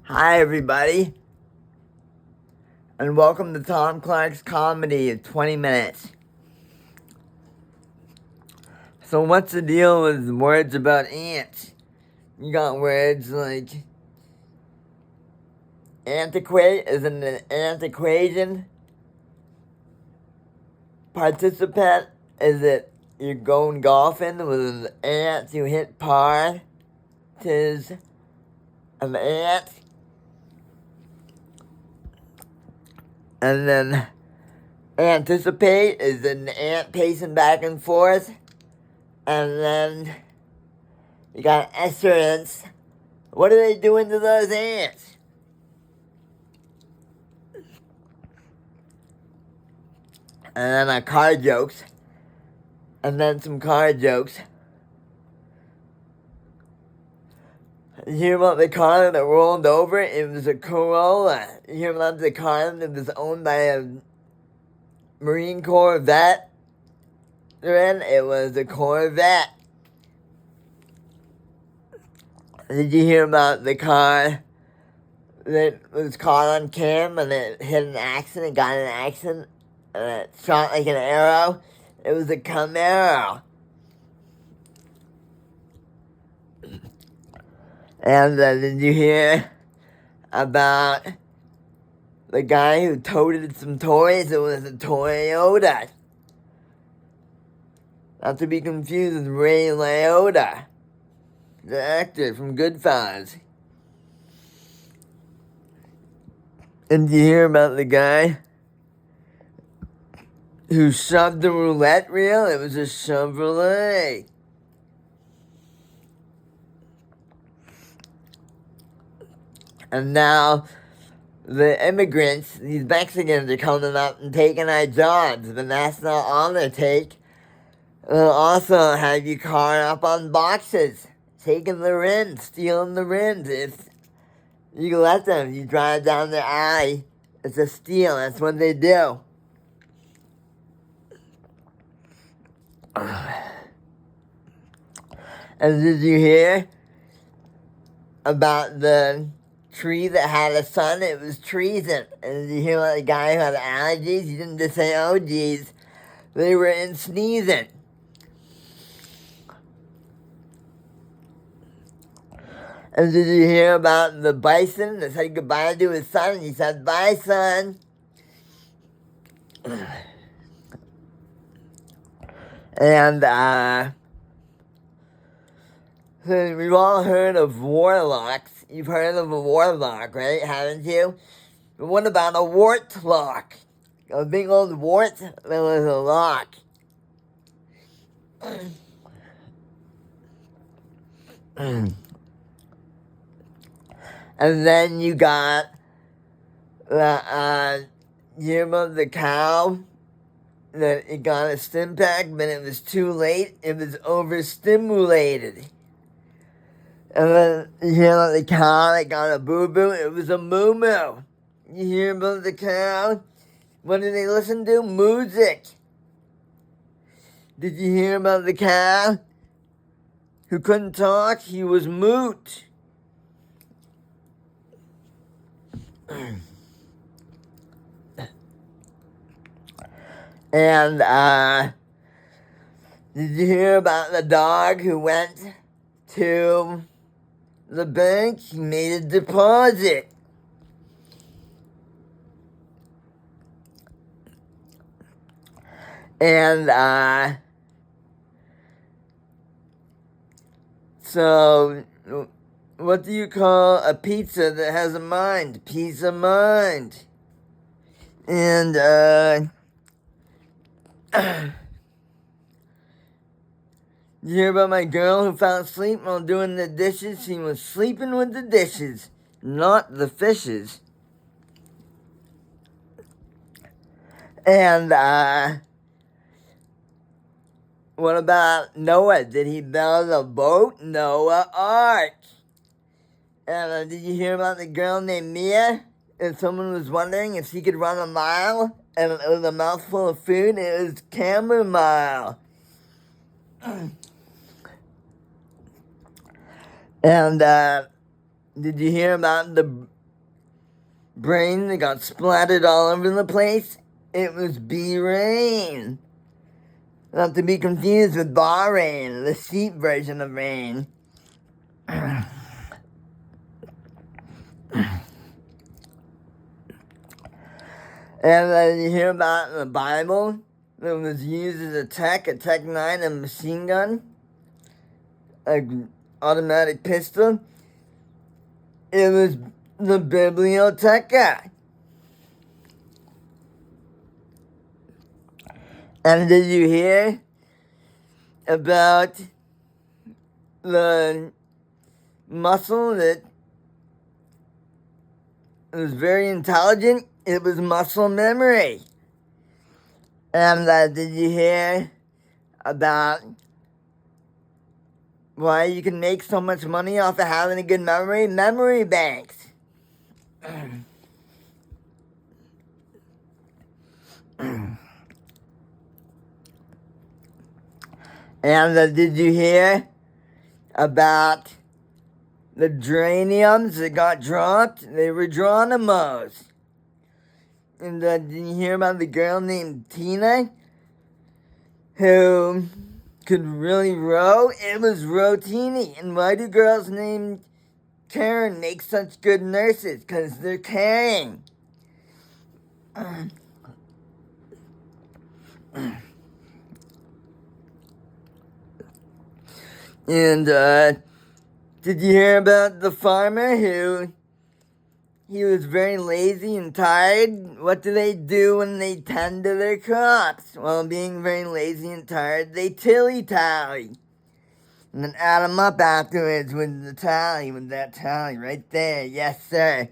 Hi, everybody, and welcome to Tom Clark's Comedy of 20 Minutes. So what's the deal with words about ants? You got words like antiquate is an antiquation. Participant is it you're going golfing with ants, you hit par. Tis an ant. And then anticipate is an ant pacing back and forth. And then you got assurance. What are they doing to those ants? And then car jokes. And then some car jokes. You hear about the car that rolled over? It was a Corolla. You hear about the car that was owned by a Marine Corps vet? It was a Corvette. Did you hear about the car that was caught on cam and it hit an accident, got in an accident, and it shot like an arrow? It was a Camaro. And did you hear about the guy who toted some toys? It was a Toyota. Not to be confused with Ray Liotta, the actor from Goodfellas. And did you hear about the guy who shoved the roulette wheel? It was a Chevrolet. And now the immigrants, these Mexicans, are coming up and taking our jobs, but that's not all they take. They'll also have you caught up on boxes, taking the rims, stealing the rims. If you let them, you drive down the alley, it's a steal. That's what they do. And did you hear about the tree that had a son? It was treason. And did you hear about the guy who had allergies? He didn't just say, oh, geez. They were in sneezing. And did you hear about the bison that said goodbye to his son? He said, bye, son. And, so we've all heard of warlocks. You've heard of a warlock, right? Haven't you? But what about a wartlock? A big old wart that was a lock. And then you got the, you hear about the cow that it got a stim pack, but it was too late. It was overstimulated. And then you hear about the cow that got a boo-boo. It was a moo-moo. You hear about the cow? What did they listen to? Music. Did you hear about the cow who couldn't talk? He was mute. And, did you hear about the dog who went to the bank? He made a deposit. And, so, what do you call a pizza that has a mind? Pizza mind. And, you hear about my girl who fell asleep while doing the dishes? She was sleeping with the dishes, not the fishes. And, what about Noah? Did he build a boat? Noah Ark. And did you hear about the girl named Mia? If someone was wondering if she could run a mile and it was a mouthful of food, it was chamomile. And did you hear about the brain that got splattered all over the place? It was B-Rain. Not to be confused with Bahrain, the sheep version of rain. And you hear about the Bible that was used as a Tech 9, a machine gun, an automatic pistol. It was the Biblioteca. And did you hear about the muscle that was very intelligent? It was muscle memory. And did you hear about why you can make so much money off of having a good memory? Memory banks. And did you hear about the geraniums that got dropped? They were Geronimos. And did you hear about the girl named Tina who could really row? It was Rotini. And why do girls named Karen make such good nurses? Because they're caring. And did you hear about the farmer who he was very lazy and tired? What do they do when they tend to their crops? Well, being very lazy and tired, they tilly-tally. And then add them up afterwards with the tally, with that tally right there. Yes, sir.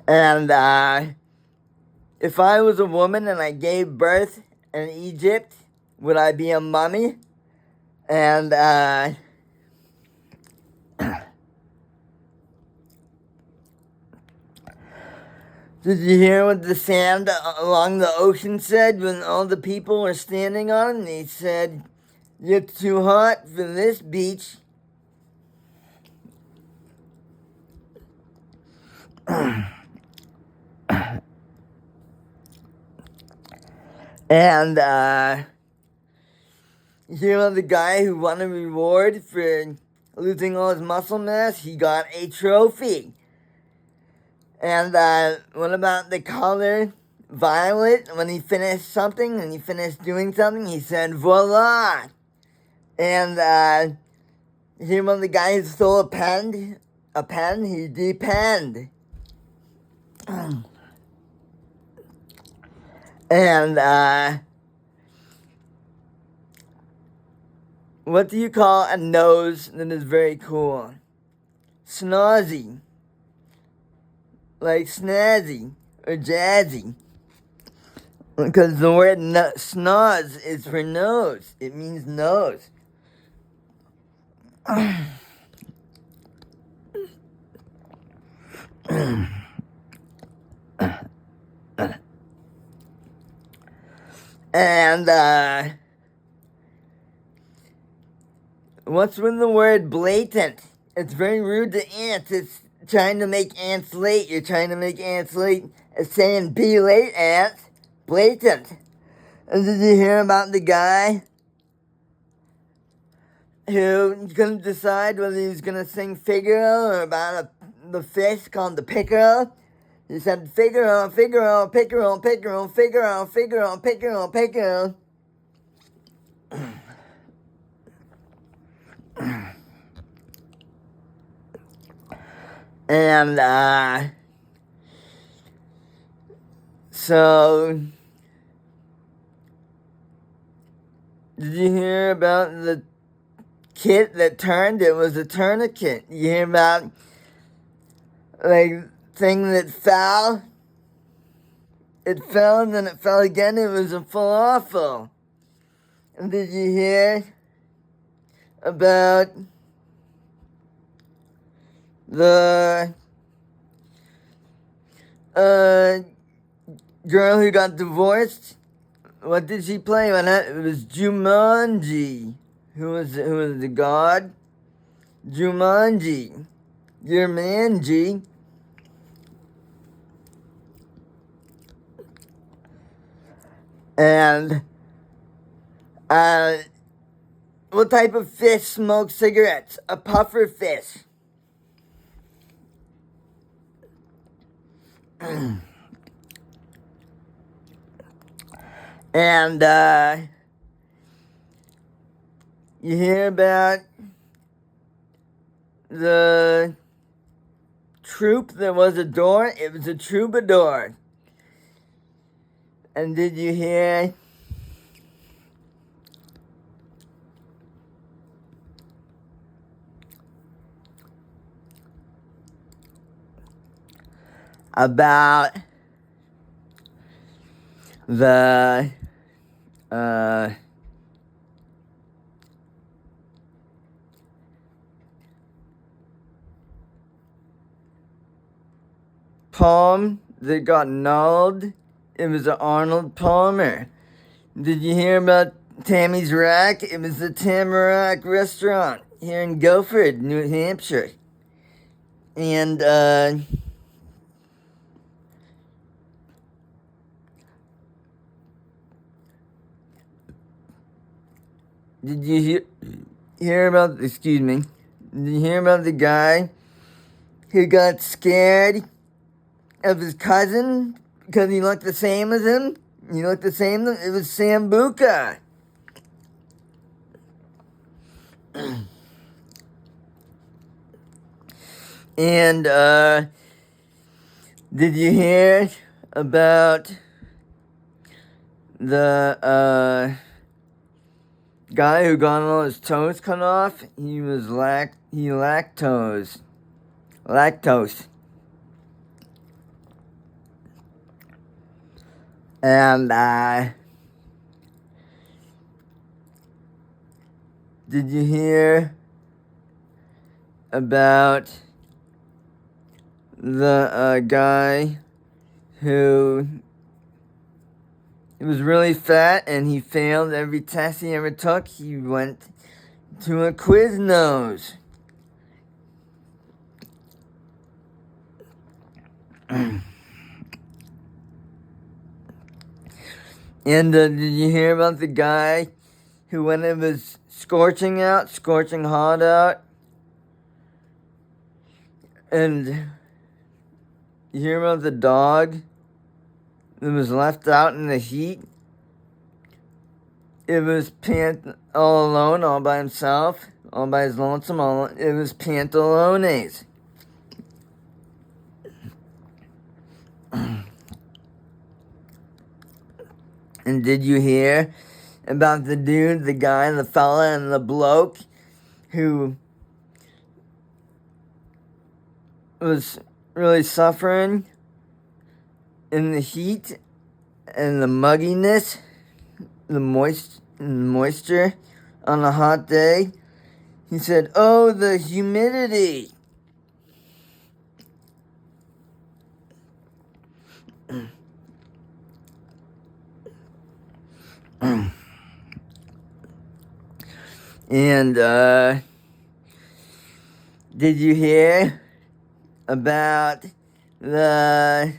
And if I was a woman and I gave birth in Egypt, would I be a mummy? And did you hear what the sand along the ocean said when all the people were standing on it? They said, "You're too hot for this beach." And you hear about the guy who won a reward for losing all his muscle mass? He got a trophy. And what about the color violet? When he finished something and he finished doing something, he said, "Voila!" And you hear about the guy who stole a pen? He depend. And what do you call a nose that is very cool? Snazzy. Like snazzy or jazzy. Because the word snaz is for nose. It means nose. And what's with the word blatant? It's very rude to ants. It's trying to make ants late. You're trying to make ants late. It's saying, "Be late, ants." Blatant. And did you hear about the guy who couldn't decide whether he was going to sing Figaro or about the fish called the pickerel? He said, "Figaro, Figaro, pickerel, pickerel, Figaro, Figaro, pickerel, pickerel." And so did you hear about the kit that turned? It was a tourniquet. You hear about like thing that fell? It fell and then it fell again. It was a falafel. And did you hear about the girl who got divorced What did she play when it was Jumanji? Who was the god? Jumanji. Your man, G. And, what type of fish smokes cigarettes? A puffer fish. And, you hear about the troupe that was a door? It was a troubadour. And did you hear about the poem that got nulled? It was an Arnold Palmer. Did you hear about Tammy's Rack? It was the Tamarack restaurant here in Guilford, New Hampshire. And did you hear about, excuse me, did you hear about the guy who got scared of his cousin because he looked the same as him? He looked the same. It was Sambuca. And did you hear about the guy who got all his toes cut off? He was lactose. And did you hear about the guy who was really fat and he failed every test he ever took? He went to a Quiznos. And did you hear about the guy who, when it was scorching hot out, and you hear about the dog that was left out in the heat? It was all alone, all by himself, all by his lonesome. It was Pantalones. And did you hear about the dude, the guy, the fella, and the bloke who was really suffering in the heat and the mugginess, the moisture on a hot day? He said, "Oh, the humidity." And did you hear about the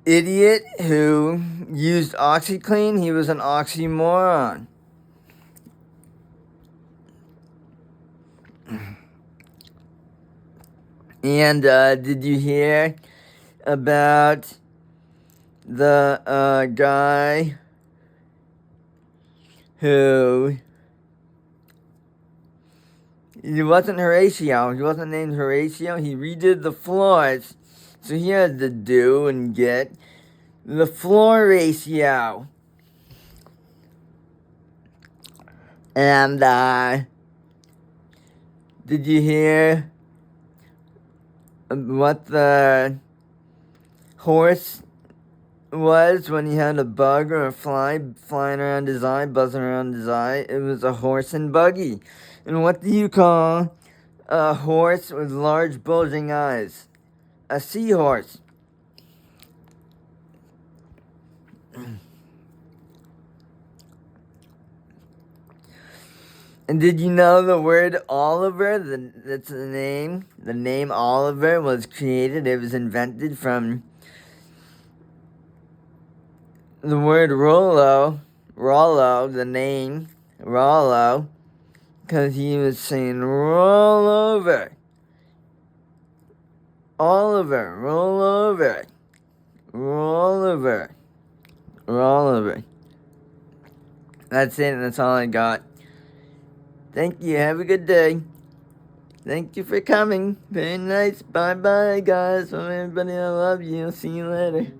idiot who used OxyClean? He was an oxymoron. And did you hear about the guy who, he wasn't Horatio, he wasn't named Horatio, he redid the floors, so he had to do and get the floor ratio. And did you hear what the horse was when he had a bug or a fly flying around his eye, buzzing around his eye. It was a horse and buggy. And what do you call a horse with large bulging eyes? A seahorse. And did you know the word Oliver, that's the name Oliver was created, it was invented from the word Rollo, the name Rollo, because he was saying roll over, Oliver, roll over, roll over, roll over. That's it, that's all I got. Thank you, have a good day. Thank you for coming. Very nice. Bye-bye, guys. Everybody, I love you. See you later.